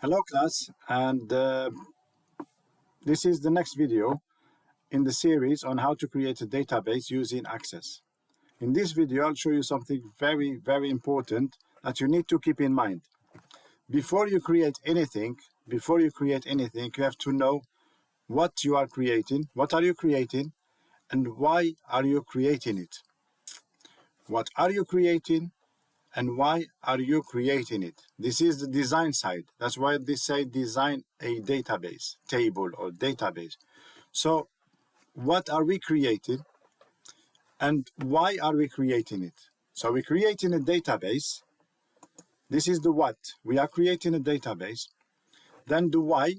Hello class, and this is the next video in the series on how to create a database using Access. In this video, I'll show you something very important that you need to keep in mind. Before you create anything, you have to know what you are creating, what are you creating, and why are you creating it. What are you creating? And why are you creating it? This is the design side. That's why they say design a database, table or database. So what are we creating and why are we creating it? So we're creating a database. This is the what. We are creating a database. Then the why.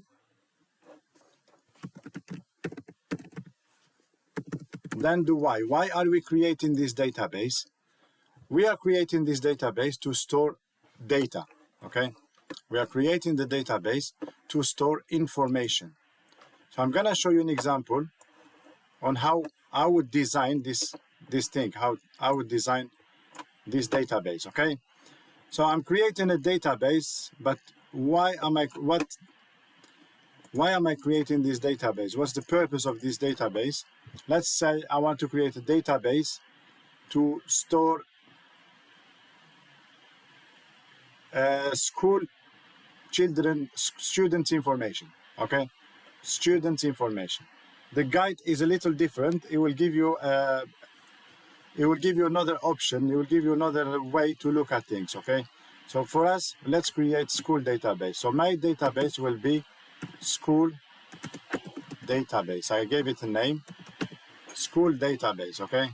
Then the why. Why are we creating this database? We are creating this database to store data, okay? We are creating the database to store information. So I'm gonna show you an example on how I would design this thing, how I would design this database, okay? So I'm creating a database, but why am I creating this database? What's the purpose of this database? Let's say I want to create a database to store students information, okay? Students information. The guide is a little different. It will give you another option. It will give you another way to look at things, okay? So for us, let's create school database. So my database will be school database. I gave it a name, school database, okay?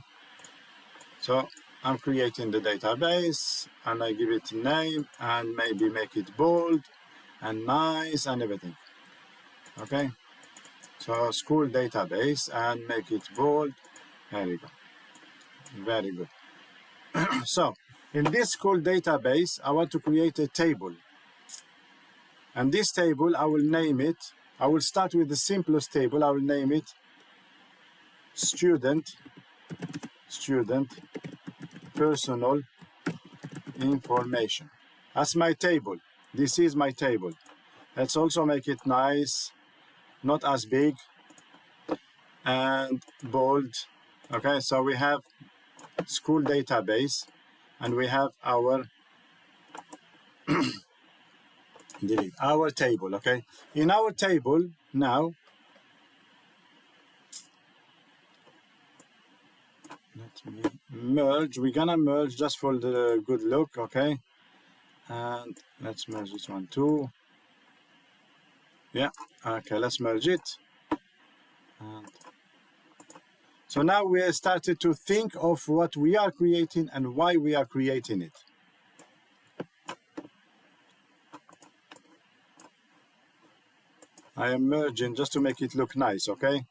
So I'm creating the database and I give it a name and maybe make it bold and nice and everything, okay? So school database and make it bold. There you go. Very good. So in this school database, I want to create a table. And this table, I will name it. I will start with the simplest table. I will name it student personal information. That's my table. This is my table. Let's also make it nice, not as big, and bold. Okay, so we have school database and we have our our table, okay? In our table now, let me merge. We're gonna merge just for the good look, okay? And let's merge this one too. Yeah, okay, let's merge it. And so now we have started to think of what we are creating and why we are creating it. I am merging just to make it look nice, okay?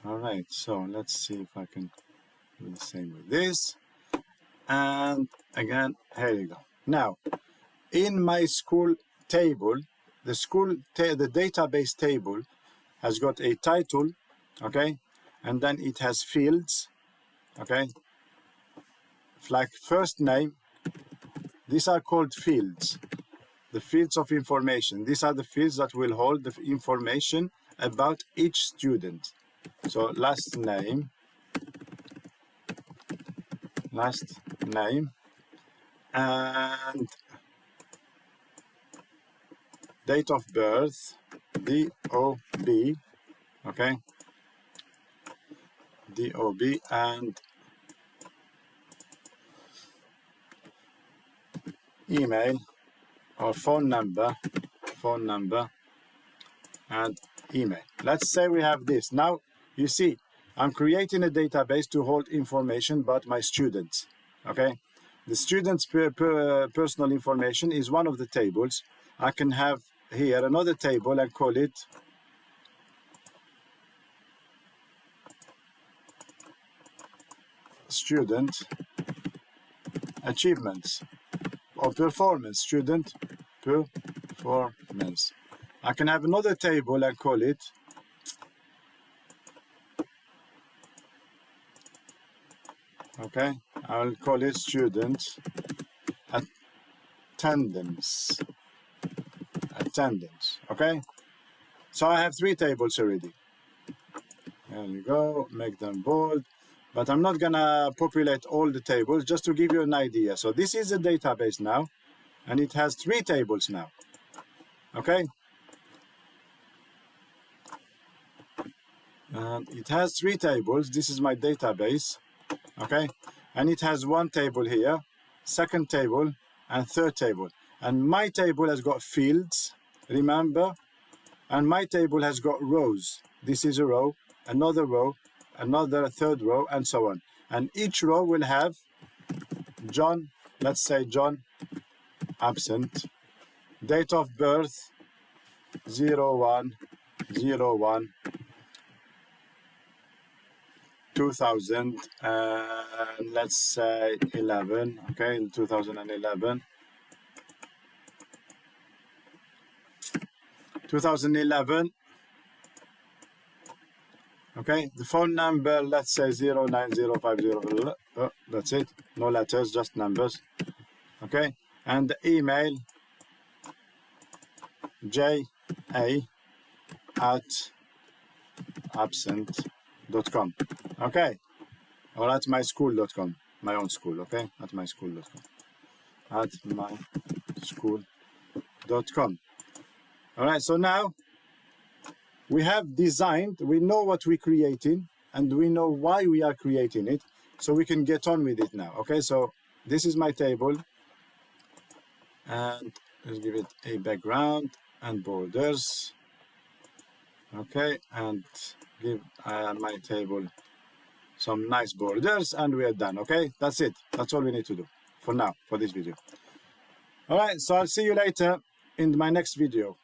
All right, so let's see if I can do the same with this. And again, here you go. Now, in my school table, the database table has got a title, okay? And then it has fields, okay? Like first name, these are called fields. The fields of information. These are the fields that will hold the information about each student. So last name, and date of birth, DOB, okay? DOB, and email or phone number, and email. Let's say we have this. Now, you see, I'm creating a database to hold information about my students, okay? The students' personal information is one of the tables. I can have here another table and call it student achievements or performance, student performance. I can have another table and call it okay, I'll call it student attendance. attendance. Okay, so I have 3 tables already. There you go, make them bold. But I'm not gonna populate all the tables, just to give you an idea. So this is a database now, and it has 3 tables now. Okay, and it has 3 tables. This is my database. Okay, and it has 1 table here, 2nd table, and 3rd table. And my table has got fields, remember, and my table has got rows. This is a row, another 3rd row, and so on. And each row will have John, let's say John, absent, date of birth 01/01/2000, and let's say 11, okay, 2011. 2011. Okay, the phone number, let's say 09050. Oh, that's it, no letters, just numbers. Okay, and the email ja@absent.com. Okay, or at myschool.com, my own school. Okay, at myschool.com, at myschool.com. All right, so now we have designed, we know what we're creating, and we know why we are creating it, so we can get on with it now. Okay, so this is my table, and let's give it a background and borders. Okay, and give my table some nice borders, and we are done. Okay, that's it. That's all we need to do for now, for this video. All right, so I'll see you later in my next video.